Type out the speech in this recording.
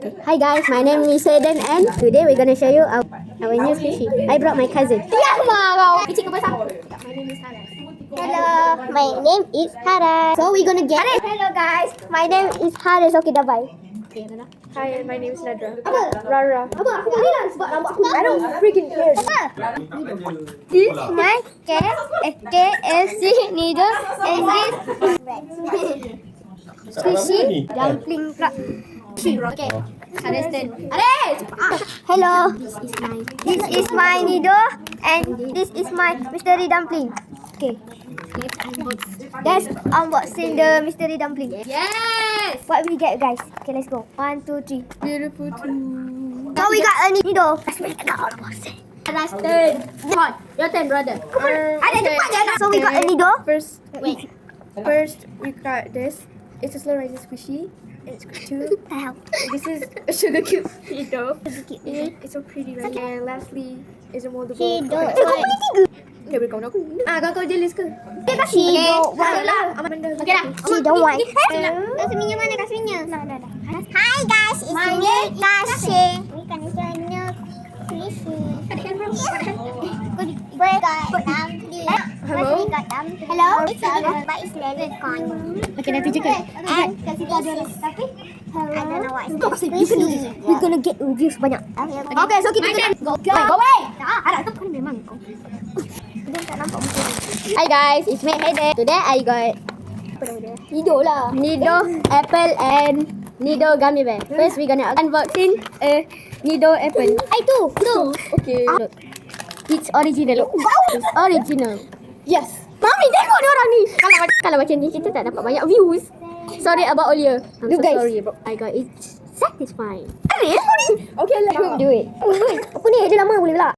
Hi guys, my name is Hayden and today we're gonna show you our new squishy. I brought my cousin. Ya, mau. My name is Haras. Hello, my name is Haras. So we're gonna get. Hello guys, my name is Haras. Okay, dah bye. Hi, my name is Nadra. Apa? Rara. Apa? Aku tak bilang sebab rambut aku. I don't freaking care. Apa? This my KFC Needoh and this squishy dumpling club. Okay. Understand. Hello. This is my Needoh and this is my mystery dumpling. Okay. Let's unboxing the mystery dumpling. Yes. What we get, guys? Okay, let's go. 1, 2, 3. Beautiful too. So we got a Needoh. Last turn. Come on, your turn, brother. Ada cepat je. So we got a Needoh. First, we got this. It's a slow rising squishy. It's two. This is a sugar cube Needoh. It's so pretty, right? And lastly is a moldable. Okay, we're going to. Kau jealous ke? Needoh. Okay lah. Needoh white. Kasminya mana kasminya? Hi guys, it's me Kasih. We can show Squishy. We got dumpling. Hello? We got dumpling. Hello? It's but it's very fun. Okay, nanti je kan? And kasi ada tapi I don't know what. Squishy. We're gonna get reviews banyak. Okay, so kita go away. Ada tu kan memang kau. Dia tak nampak muka. Hi guys, it's me Hayden. Today I got Needoh lah. Needoh apple and Needoh gummy bear. First we gonna unboxing Needoh apple. Tu. Okay. Look. It's original. Look. It's original. Yes. Mami tengok ni orang ni. Kalau macam ni kita tak dapat banyak views. Sorry about earlier. I'm so Look, guys. sorry bro. I got it satisfying. Okay, let him Do it. Apa ni? Dia lama boleh pula.